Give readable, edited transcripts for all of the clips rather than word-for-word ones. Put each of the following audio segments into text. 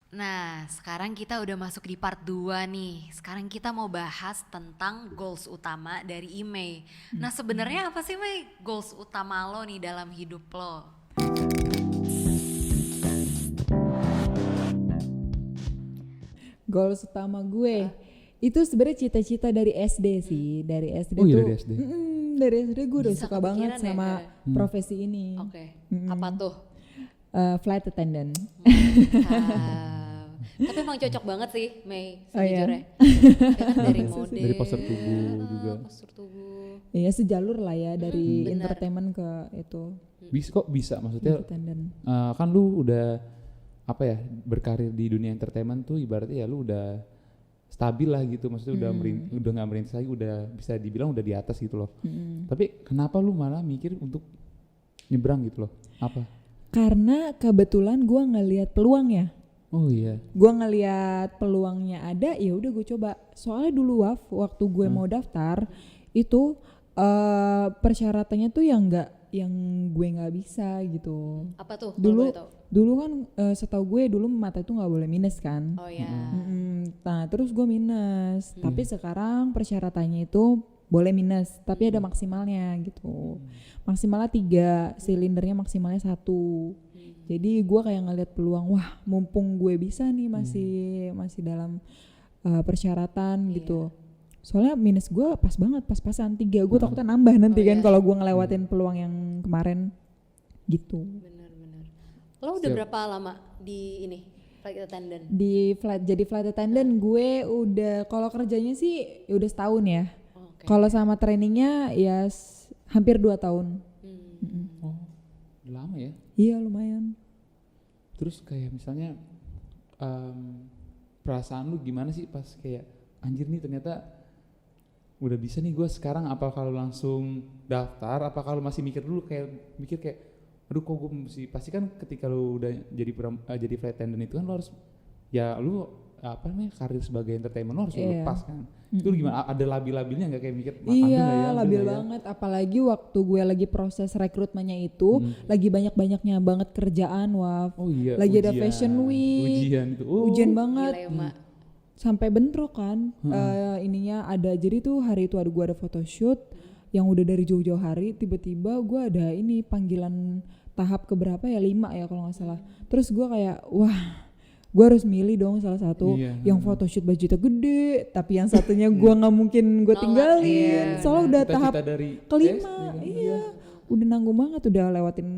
Nah, sekarang kita udah masuk di part 2 nih. Sekarang kita mau bahas tentang goals utama dari Imei. Nah, sebenarnya apa sih Mei goals utama lo nih dalam hidup lo? Goals utama gue itu sebenarnya cita-cita dari SD sih. Dari SD Oh iya tuh dari SD. dari SD gue udah Bisa suka banget kepikiran ya, sama profesi ini. Oke, apa tuh? Flight attendant. Tapi emang cocok banget sih Mei Oh iya? sejujurnya. Dia kan dari model, Dari postur tubuh juga. postur tubuh. Iya sejalur lah ya dari benar. entertainment ke itu Kok bisa maksudnya flight attendant. kan lu udah apa ya berkarir di dunia entertainment tuh ibaratnya ya lu udah stabil lah gitu, maksudnya udah nggak merintis lagi, udah bisa dibilang udah di atas gitu loh. Tapi kenapa lu malah mikir untuk nyebrang gitu loh? Apa? Karena kebetulan gue ngelihat peluang ya. Oh iya. Gue ngelihat peluangnya ada, ya udah gue coba. Soalnya dulu waktu gue mau daftar itu persyaratannya tuh yang gue nggak bisa gitu. Apa tuh? kalau Dulu boleh tahu? dulu kan setahu gue dulu mata itu nggak boleh minus kan. Oh ya. Nah terus gue minus, tapi sekarang persyaratannya itu boleh minus, tapi ada maksimalnya gitu. Maksimalnya 3, silindernya maksimalnya 1. Jadi gue kayak ngeliat peluang, wah mumpung gue bisa nih masih dalam persyaratan gitu. Soalnya minus gue pas banget, pas-pasan 3. Gue takutnya nambah nanti kan kalau gue ngelewatin peluang yang kemarin gitu. Bener-bener. Lo udah berapa lama di ini flight attendant? Jadi flight attendant gue udah, kalau kerjanya sih ya udah setahun ya. Oke. Kalau sama trainingnya ya hampir 2 tahun. Oh, udah lama ya. Iya lumayan. Terus kayak misalnya perasaan lu gimana sih pas kayak anjir nih ternyata udah bisa nih gue sekarang, apa kalau langsung daftar, apa kalau masih mikir dulu, kayak mikir kayak aduh kok gue mesti, pasti kan ketika lu udah jadi flight attendant itu kan lu harus ya lu apa namanya karir sebagai entertainment lu harus lu lepas kan. Itu gimana, ada labil-labilnya nggak kayak mikir ambil nggak ya, Iya ambil labil nggak ya? banget, apalagi waktu gue lagi proses rekrutmennya itu lagi banyak-banyaknya banget kerjaan. Oh iya, lagi ada ujian. fashion week, Ujian itu. Oh. ujian banget. Gila ya, Mak. Sampai bentrok kan. Ininya ada, jadi tuh hari itu gue ada photoshoot yang udah dari jauh-jauh hari, tiba-tiba gue ada ini panggilan tahap keberapa ya, 5 ya kalau nggak salah. Terus gue kayak wah gue harus milih dong salah satu. Iya. Yang photoshoot budgetnya gede, tapi yang satunya gue nggak mungkin gue tinggalin. Soalnya udah Cita-cita tahap dari kelima. Iya, udah nanggung banget, udah lewatin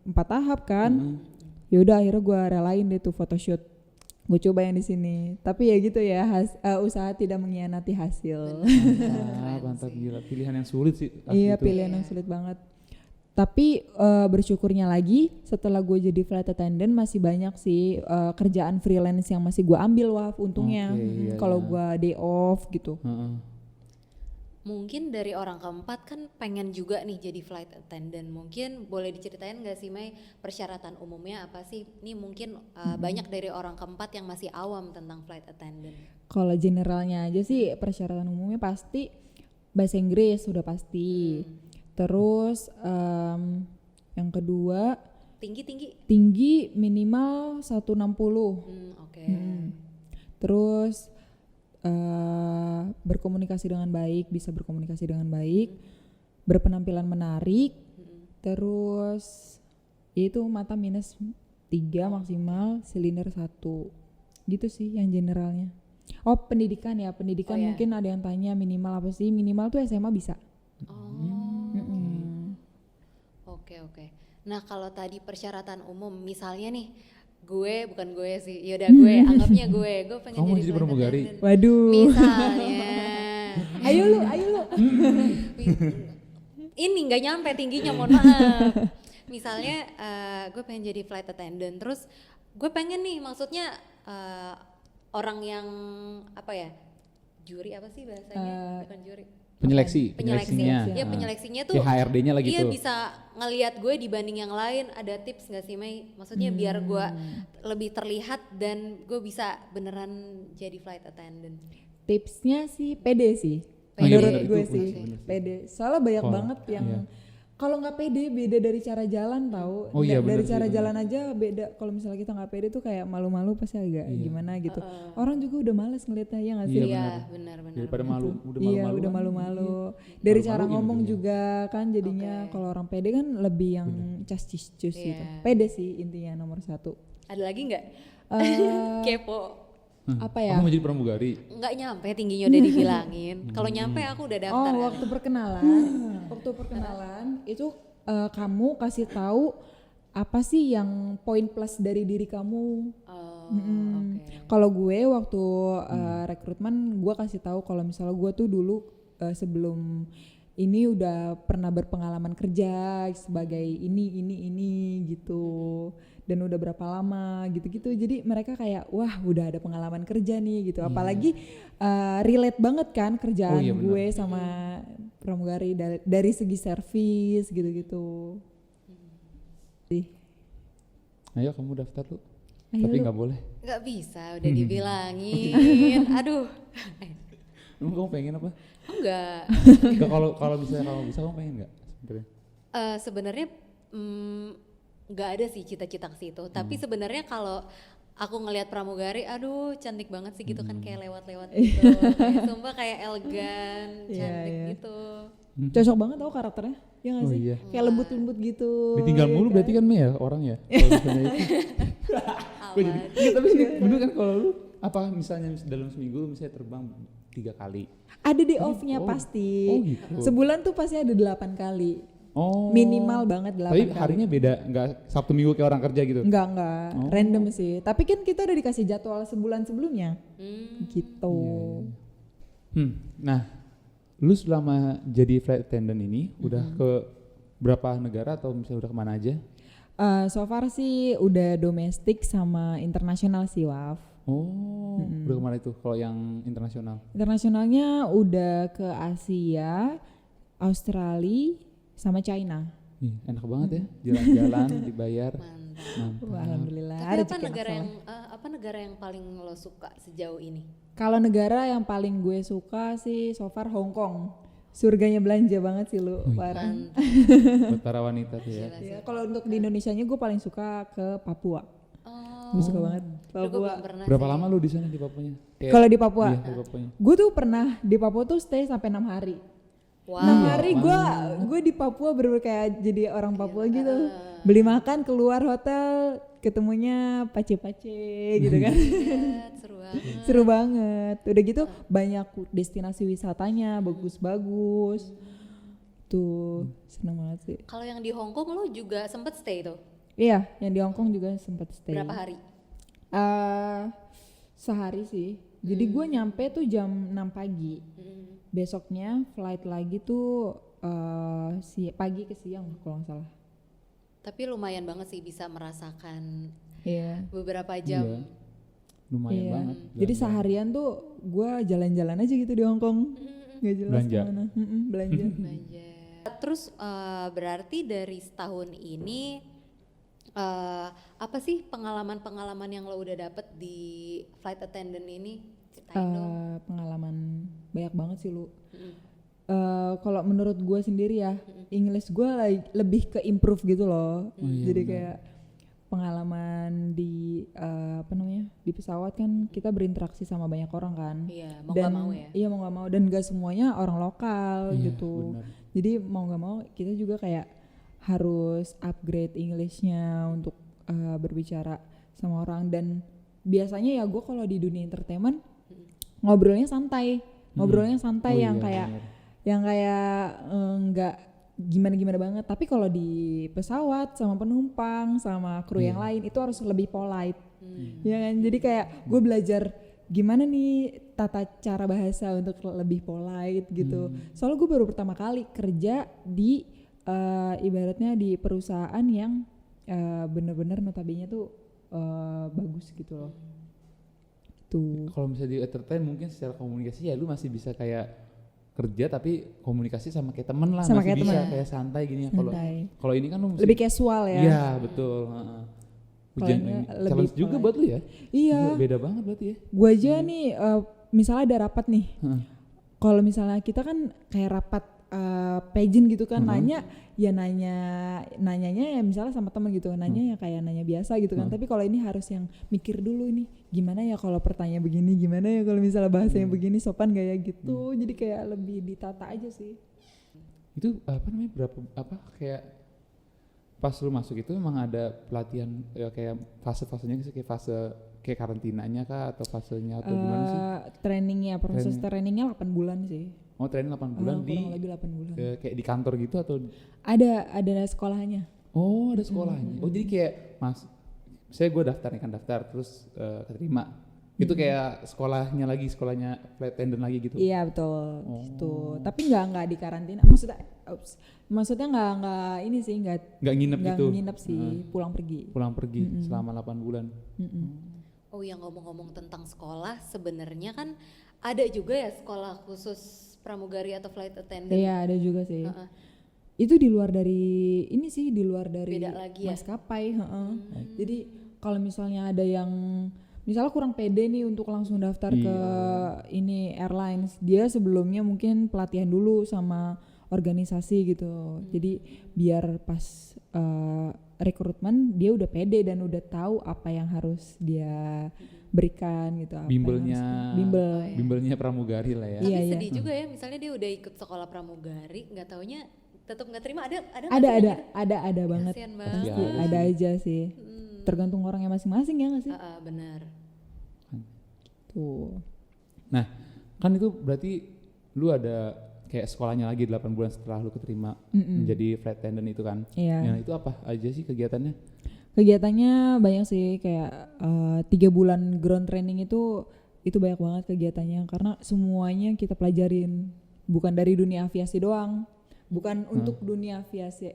4 tahap kan. Ya udah akhirnya gue relain deh tuh photoshoot. Gue coba yang di sini. Tapi ya gitu ya, usaha tidak mengkhianati hasil. Mantap gila, pilihan yang sulit sih. Iya, itu. pilihan yang sulit banget. Tapi bersyukurnya lagi setelah gue jadi flight attendant masih banyak sih kerjaan freelance yang masih gue ambil untungnya. Oke, iya, Kalau iya. gue day off gitu. Mungkin dari orang keempat kan pengen juga nih jadi flight attendant. Mungkin boleh diceritain gak sih Mei persyaratan umumnya apa sih? Ini mungkin banyak dari orang keempat yang masih awam tentang flight attendant. Kalau generalnya aja sih persyaratan umumnya pasti bahasa Inggris sudah pasti. Terus yang kedua tinggi minimal 160. Oke. Terus berkomunikasi dengan baik, bisa berkomunikasi dengan baik, berpenampilan menarik. Terus itu mata minus 3 maksimal, silinder 1. Gitu sih yang generalnya. Oh pendidikan ya, pendidikan Oh, ya. mungkin ada yang tanya minimal apa sih? Minimal tuh SMA bisa. Oke. Nah kalau tadi persyaratan umum, misalnya nih bukan gue sih, yaudah gue anggapnya gue pengen Kamu jadi jadi flight pramugari? attendant. Waduh. Misalnya. ayo lu. Ini nggak nyampe tingginya, mohon maaf. Misalnya gue pengen jadi flight attendant, terus gue pengen nih, maksudnya orang yang apa ya, juri apa sih bahasanya, bukan juri, Penyeleksinya. Iya penyeleksinya tuh, Ya HRD-nya lah iya gitu. bisa ngelihat gue dibanding yang lain. Ada tips nggak sih Mei? Maksudnya biar gue lebih terlihat dan gue bisa beneran jadi flight attendant. Tipsnya sih pede sih. Oh iya, Menurut bener, gue itu sih bener sih. pede. Soalnya banyak banget yang Kalau nggak pede beda dari cara jalan tahu. Oh iya, Dari benar sih, cara benar. jalan aja beda. Kalau misalnya kita nggak pede tuh kayak malu-malu pasti agak Iya. gimana gitu. Orang juga udah males ngeliatnya ya nggak sih? Iya, Iya, benar. benar-benar. Daripada malu, udah Iya malu-malu. udah kan, malu-malu. iya. Dari Malu-malu cara gini ngomong jadinya. juga kan jadinya Oke. kalau orang pede kan lebih yang cas-cis gitu. Iya. Pede sih intinya nomor 1. Ada lagi nggak? Eh, Kepo. apa ya? Aku mau jadi pramugari. Nggak nyampe tingginya udah dibilangin. Kalau nyampe aku udah daftar. Oh, kan? waktu perkenalan itu kamu kasih tahu apa sih yang poin plus dari diri kamu. Oh, oke. Kalau gue waktu rekrutmen gue kasih tahu kalau misalnya gue tuh dulu sebelum ini udah pernah berpengalaman kerja sebagai ini gitu dan udah berapa lama gitu-gitu. Jadi mereka kayak wah udah ada pengalaman kerja nih gitu. Apalagi relate banget kan kerjaan Oh iya, benar. gue sama pramugari dari segi servis gitu-gitu. Ayo kamu daftar lu. Ayo Tapi lu. nggak boleh. Nggak bisa, udah dibilangin. Aduh. Emang kamu pengen apa? Enggak. Nggak, kalau misalnya kamu bisa kamu pengen nggak sebenarnya? Sebenarnya nggak ada sih cita-cita ke situ. Tapi sebenarnya kalau aku ngelihat pramugari, aduh cantik banget sih gitu kan kayak lewat-lewat gitu. Kayak, sumpah kayak elegan, Iya, cantik iya. gitu. Cocok banget tau karakternya, ya nggak Oh sih? iya. Kayak lembut-lembut gitu. Ditinggal ya mulu kan? berarti kan Mei ya orang ya. Kalau misalnya itu. Gue jadi. Awan. Iya, tapi sih bener kan kalau lu apa misalnya dalam seminggu lu misalnya terbang 3 kali. Ada di off-nya pasti. Oh gitu. Sebulan tuh pasti ada 8 kali. Oh. Minimal banget 8 Tapi kali. harinya beda, nggak Sabtu Minggu kayak orang kerja gitu. Enggak, Oh. random sih. Tapi kan kita udah dikasih jadwal sebulan sebelumnya. Gitu. Nah, lu selama jadi flight attendant ini udah ke berapa negara atau misalnya udah kemana aja? So far sih udah domestik sama internasional sih, Waf. Oh, udah kemana itu kalau yang internasional? Internasionalnya udah ke Asia, Australia, sama China. Ih, enak banget ya, jalan-jalan dibayar. Mantap. Mantap. Alhamdulillah. Tapi apa rezeki negara anak yang soleh. apa negara yang paling lo suka sejauh ini? Kalau negara yang paling gue suka sih so far Hong Kong. Surganya belanja banget sih lu, parah. Mantap. Buat para wanita tuh ya. Ya, kalau untuk di Indonesianya gue paling suka ke Papua. Oh, Gue suka banget aduh, gue Papua. belum pernah Berapa sih. lama lu di sana di Papuanya? Kayak- Kalau di Papua, Iya, di Papuanya. gue tuh pernah di Papua tuh stay sampai 6 hari. Wow. 6 hari gue di Papua bener-bener kayak jadi orang Papua gitu. Beli makan, keluar hotel, ketemunya pace-pace gitu kan. Lihat, seru banget. Seru banget. Udah gitu banyak destinasi wisatanya, bagus-bagus. Tuh, seneng banget sih. Kalau yang di Hong Kong lo juga sempet stay tuh? Iya, yang di Hong Kong juga sempat stay. Berapa hari? Sehari sih. Jadi gue nyampe tuh jam 6 pagi. Besoknya flight lagi tuh pagi ke siang kalau nggak salah. Tapi lumayan banget sih bisa merasakan Iya. beberapa jam. Iya. Lumayan Iya. banget. Jadi seharian tuh gue jalan-jalan aja gitu di Hong Kong. Gak jelas Belanja. kemana. Belanja. Belanja. Terus berarti dari setahun ini apa sih pengalaman-pengalaman yang lo udah dapet di flight attendant ini? Ceritain dong. Pengalaman banyak banget sih lu. Kalau menurut gue sendiri ya, English gue lebih ke improve gitu loh. Jadi kayak pengalaman di di pesawat kan kita berinteraksi sama banyak orang kan. Iya, mau Dan gak mau ya. iya mau nggak mau dan gak semuanya orang lokal Iya, gitu. benar. Jadi mau nggak mau kita juga kayak harus upgrade Englishnya untuk berbicara sama orang. Dan biasanya ya gue kalau di dunia entertainment ngobrolnya santai yang iya, kayak benar. yang kayak nggak gimana-gimana banget. Tapi kalau di pesawat sama penumpang sama kru yang lain itu harus lebih polite. Ya kan? Jadi kayak gue belajar gimana nih tata cara bahasa untuk lebih polite gitu. Soalnya gue baru pertama kali kerja di ibaratnya di perusahaan yang bener-bener notabene tuh bagus gitu loh. Tuh. Kalau misalnya di entertain mungkin secara komunikasi ya lu masih bisa kayak kerja tapi komunikasi sama kayak temen lah, Sama masih kayak bisa temen. kayak santai gini ya. Kalau Santai. kalau ini kan lu mesti Lebih casual ya. Iya, betul, heeh. Kalau Ujian ini ini lebih challenge juga polite. buat lu ya? Iya. Beda banget berarti ya. Gue aja nih misalnya ada rapat nih. Heeh. Kalau misalnya kita kan kayak rapat pageant gitu kan, nanyanya ya misalnya sama temen gitu, nanya ya kayak nanya biasa gitu kan. Tapi kalau ini harus yang mikir dulu nih, gimana ya kalau pertanyaan begini, gimana ya kalau misalnya bahasanya begini, sopan gak ya gitu. Jadi kayak lebih ditata aja sih. Itu apa namanya, kayak pas lu masuk itu memang ada pelatihan ya, kayak fase-fasenya sih, kayak fase kayak karantinanya kah atau fasenya atau gimana sih? Trainingnya, proses trainingnya 8 bulan sih. Oh, training 8 bulan di kurang lebih 8 bulan. kayak di kantor gitu atau? Ada sekolahnya. Oh, ada sekolahnya. Oh, jadi kayak saya gue daftar terus keterima. Itu kayak sekolahnya flight attendant lagi gitu. Iya betul. Oh. Gitu. Tapi nggak di karantina. Maksudnya nggak ini sih, nggak nginep sih, pulang pergi selama 8 bulan. Oh, yang ngomong-ngomong tentang sekolah, sebenarnya kan ada juga ya sekolah khusus pramugari atau flight attendant. Iya, ada juga sih. Itu di luar dari Beda lagi ya? maskapai. Jadi kalau misalnya ada yang misalnya kurang pede nih untuk langsung daftar ke ini airlines, dia sebelumnya mungkin pelatihan dulu sama organisasi gitu. Jadi biar pas rekrutmen dia udah pede dan udah tahu apa yang harus dia berikan gitu. Bimbelnya pramugari lah ya. Tapi sedih juga ya, misalnya dia udah ikut sekolah pramugari, nggak taunya tetap nggak terima. Ada banget. Kasian Pasti banget. ada aja sih. Tergantung orangnya masing-masing ya nggak sih? Benar. Tuh. Nah, kan itu berarti lu ada kayak sekolahnya lagi 8 bulan setelah lu keterima menjadi flight attendant itu kan. Iya. Nah, itu apa aja sih kegiatannya? Kegiatannya banyak sih, kayak 3 bulan ground training itu banyak banget kegiatannya karena semuanya kita pelajarin, bukan dari dunia aviasi doang, bukan untuk dunia aviasi,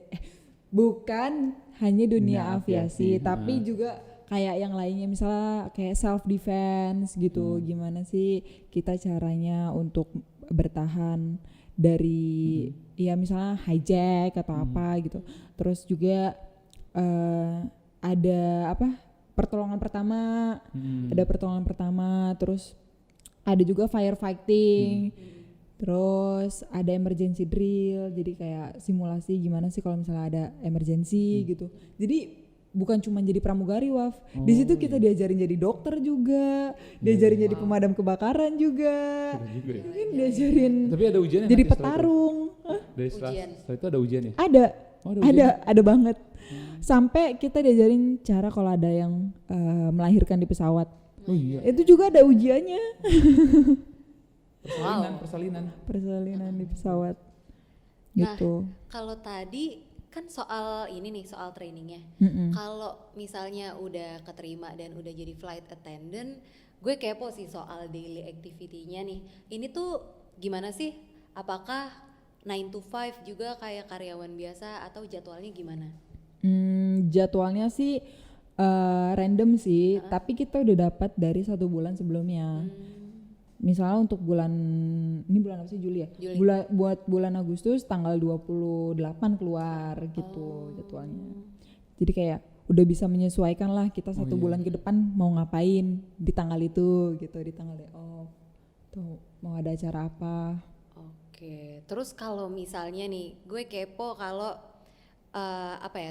bukan hanya dunia aviasi, tapi juga kayak yang lainnya, misalnya kayak self defense gitu, gimana sih kita caranya untuk bertahan dari ya misalnya hijack atau apa gitu. Terus juga ada pertolongan pertama, terus ada juga firefighting, terus ada emergency drill, jadi kayak simulasi gimana sih kalau misalnya ada emergency gitu. Jadi bukan cuma jadi pramugari, Waf. Di situ kita diajarin jadi dokter juga, diajarin jadi pemadam kebakaran juga. Mungkin diajarin tapi ada ujiannya jadi nanti petarung. Dari setelah itu ada ujiannya? Ada banget. Sampai kita diajarin cara kalau ada yang melahirkan di pesawat. Oh iya. Itu juga ada ujiannya. Persalinan di pesawat. Gitu. Nah, kalau tadi kan soal ini nih, soal trainingnya. Kalau misalnya udah keterima dan udah jadi flight attendant, gue kepo sih soal daily activity-nya nih. Ini tuh gimana sih? Apakah 9 to 5 juga kayak karyawan biasa atau jadwalnya gimana? Jadwalnya sih random sih, tapi kita udah dapat dari 1 bulan sebelumnya. Misalnya untuk bulan apa sih, Juli ya? Buat bulan Agustus tanggal 28 keluar gitu jadwalnya. Jadi kayak udah bisa menyesuaikan lah kita 1 bulan ke depan mau ngapain di tanggal itu gitu, di tanggal day off. Tuh mau ada acara apa. Oke, terus kalau misalnya nih gue kepo kalau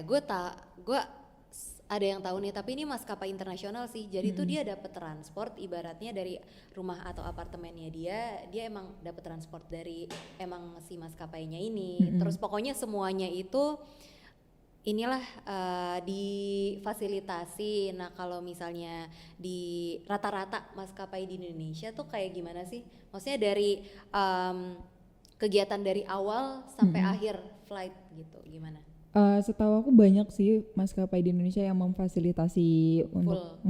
gue ada yang tahu nih, tapi ini maskapai internasional sih. Jadi tuh dia dapat transport, ibaratnya dari rumah atau apartemennya dia emang dapat transport dari emang si maskapainya ini. Terus pokoknya semuanya itu inilah difasilitasi. Nah, kalau misalnya di rata-rata maskapai di Indonesia tuh kayak gimana sih? Maksudnya dari kegiatan dari awal sampai akhir flight gitu, gimana? Setahu aku banyak sih maskapai di Indonesia yang memfasilitasi untuk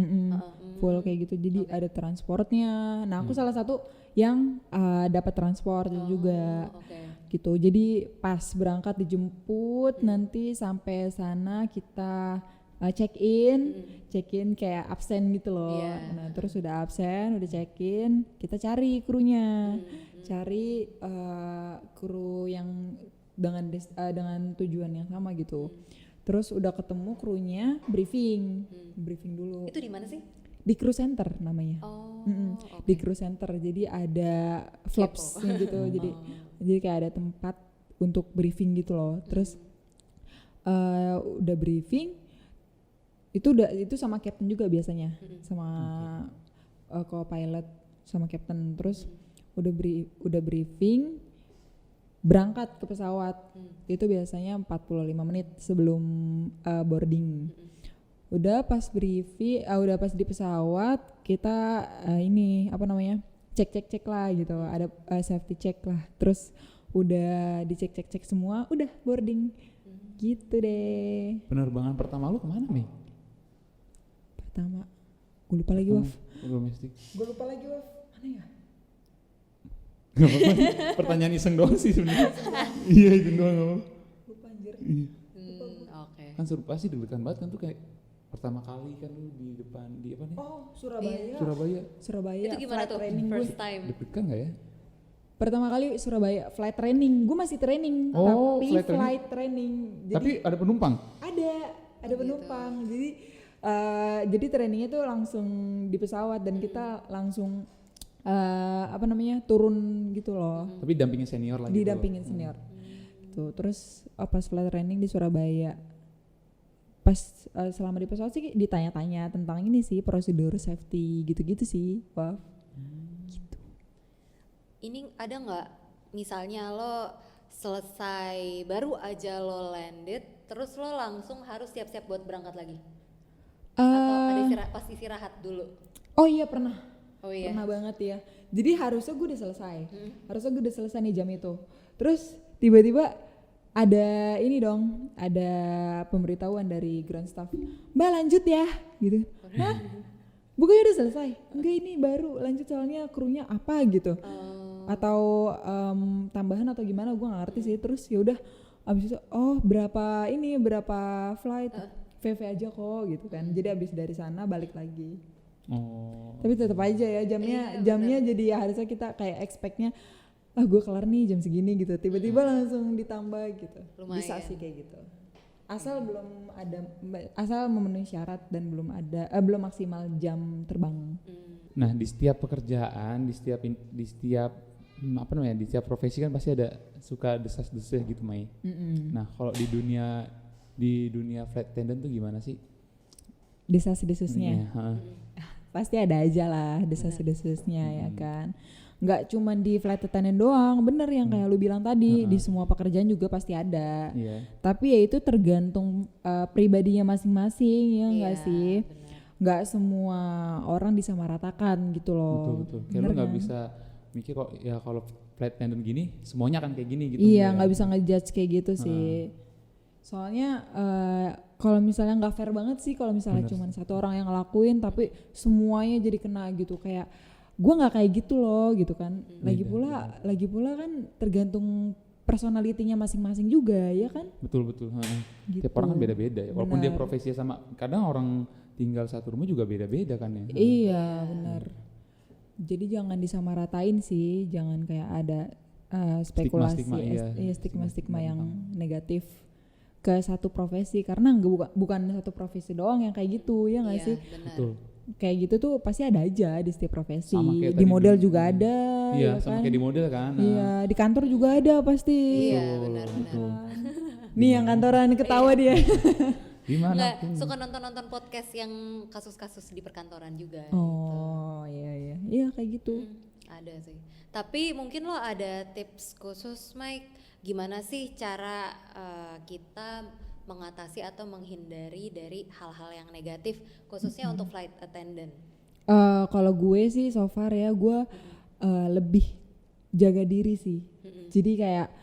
full kayak gitu. Jadi ada transportnya. Nah, aku salah satu yang dapat transport juga. Gitu. Jadi pas berangkat dijemput, nanti sampai sana kita check in kayak absen gitu loh. Nah, terus udah absen, udah check in, kita cari krunya. Cari kru yang dengan tujuan yang sama gitu. Terus udah ketemu krunya, briefing dulu. Itu di mana sih? Di crew center namanya. Di crew center, jadi ada flopsnya gitu. Jadi kayak ada tempat untuk briefing gitu loh. Terus udah briefing itu sama captain juga biasanya, sama co-pilot sama captain. Terus udah briefing, berangkat ke pesawat. Itu biasanya 45 menit sebelum boarding. Udah pas briefing, udah pas di pesawat kita cek lah gitu, ada safety check lah. Terus udah dicek semua, udah boarding. Gitu deh. Penerbangan pertama lu kemana, Mei? Pertama, gue lupa lagi Waf. Domestik. Gue lupa lagi Waf. Mana ya? Gak apa-apa, pertanyaan iseng doang sih sebenarnya. Iya itu doang. Lupa anjir. Iya. Oke. Kan seru pasti deg-degan banget kan tuh kayak pertama kali kan lu di depan di apa nih? Oh, Surabaya. Surabaya. Itu gimana flight tuh training gue. first time? Deg-degan gak ya? Pertama kali Surabaya flight training. Gue masih training, Oh, tapi flight training. Jadi Tapi ada penumpang? ada penumpang. Jadi trainingnya tuh langsung di pesawat dan kita langsung turun gitu loh. Tapi dampingin senior lagi. Didampingin senior. Gitu. Terus pas flight training di Surabaya. Pas selama di pesawat sih ditanya-tanya tentang ini sih, prosedur safety gitu-gitu sih. Wah. Gitu. Ini ada nggak misalnya lo selesai baru aja lo landed, terus lo langsung harus siap-siap buat berangkat lagi? Atau ada pas istirahat dulu? Oh iya pernah. Oh iya. Pernah banget ya. Jadi harusnya gue udah selesai. Harusnya gue udah selesai nih jam itu. Terus tiba-tiba ada ini dong, ada pemberitahuan dari ground staff. Mbak lanjut ya, gitu. Hah? Bukannya udah selesai? Enggak, ini baru lanjut soalnya krunya apa gitu. Atau tambahan atau gimana gue gak ngerti sih. Terus ya udah abis itu berapa flight VV aja kok gitu kan. Jadi abis dari sana balik lagi. Oh. Tapi tetap aja ya jamnya jadi ya harusnya kita kayak expect-nya gue kelar nih jam segini gitu, tiba-tiba langsung ditambah gitu. Lumayan. Bisa sih kayak gitu, asal memenuhi syarat dan belum maksimal jam terbang. Nah di setiap pekerjaan, di setiap profesi kan pasti ada suka desas-desus gitu Mai. Nah kalau di dunia flight attendant tuh gimana sih? Desas-desusnya pasti ada aja lah desas-desusnya ya kan. Nggak cuma di flight attendant doang, bener yang kayak lu bilang tadi, di semua pekerjaan juga pasti ada. Tapi ya itu tergantung pribadinya masing-masing ya nggak sih. Nggak semua orang disamaratakan gitu loh. Betul. Kayak lu nggak bisa mikir kok ya kalau flight attendant gini semuanya akan kayak gini gitu. Iya nggak bisa ngejudge kayak gitu sih. Soalnya kalau misalnya nggak fair banget sih kalau misalnya cuma satu orang yang ngelakuin tapi semuanya jadi kena gitu. Kayak gue nggak kayak gitu loh gitu kan. Lagi pula kan tergantung personalitinya masing-masing juga ya kan. Betul. Gitu. Tiap orang kan beda-beda ya. Walaupun dia profesinya sama, kadang orang tinggal satu rumah juga beda-beda kan ya. Iya benar. Jadi jangan disamaratain sih, jangan kayak ada spekulasi, stigma yang negatif ke satu profesi, karena bukan satu profesi doang yang kayak gitu ya nggak sih? Betul. Kayak gitu tuh pasti ada aja di setiap profesi. Di model juga ada. Iya, ya sama kan? kayak di model kan. Iya, di kantor juga ada pasti. Iya, benar. Nih yang kantoran ketawa dia. Gimana? Suka nonton podcast yang kasus-kasus di perkantoran juga. Oh, iya. Iya kayak gitu. Ada sih. Tapi mungkin lo ada tips khusus Mike, gimana sih cara kita mengatasi atau menghindari dari hal-hal yang negatif khususnya untuk flight attendant? Kalau gue sih so far ya gue lebih jaga diri sih. Jadi kayak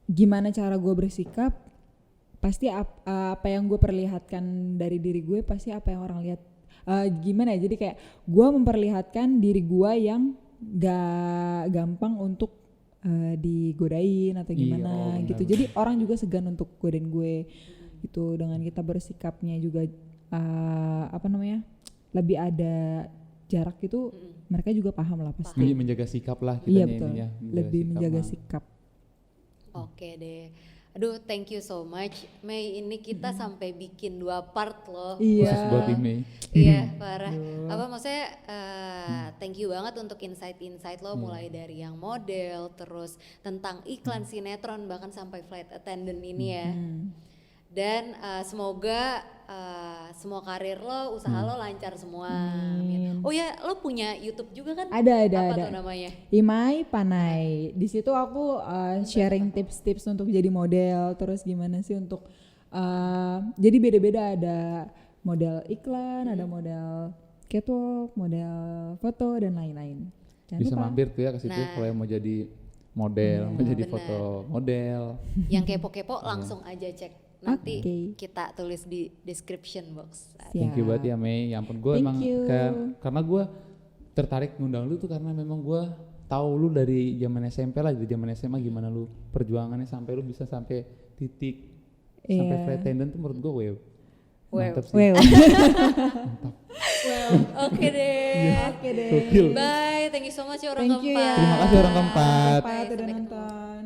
gimana cara gue bersikap, pasti apa yang gue perlihatkan dari diri gue pasti apa yang orang lihat. Gimana ya, jadi kayak gue memperlihatkan diri gue yang gak gampang untuk digodain atau gimana gitu. Jadi orang juga segan untuk godain gue gitu. Dengan kita bersikapnya juga lebih ada jarak gitu, mereka juga paham lah pasti. Menjaga sikap lah kita. Iya betul. Lebih menjaga sikap. Oke deh. Aduh, thank you so much. Mei, ini kita sampai bikin 2 part loh. Iya. Khusus buat tim Mei. Iya, parah. Apa maksudnya thank you banget untuk insight-insight lo mulai dari yang model, terus tentang iklan sinetron, bahkan sampai flight attendant ini ya. Dan semoga semua karir lo, usaha lo lancar semua. Amin. Oh ya, lo punya YouTube juga kan? Ada. Apa tuh namanya? Imai Panai. Di situ aku sharing tips-tips untuk jadi model, terus gimana sih untuk jadi beda-beda, ada model iklan, ada model catwalk, model foto dan lain-lain. Jangan Bisa lupa. mampir tuh ya ke situ Nah. kalau yang mau jadi model, mau jadi benar. foto model. Yang kepo-kepo langsung aja cek. Nanti Oke. kita tulis di description box. Thank you Siap. banget ya Mei. Ya ampun gue Thank emang you. karena gue tertarik ngundang lu tuh karena memang gue tahu lu dari zaman SMP lah, dari zaman SMA gimana lu perjuangannya sampai lu bisa sampai titik sampai Iya. flight attendant tuh menurut gue wow. Wow. Mantap sih. Well. Oke deh. Oke deh. Gokil. Bye. Thank you so much ya orang Thank you keempat. ya. Terima kasih orang keempat. Pak Bye, udah sampai ketemu. nonton.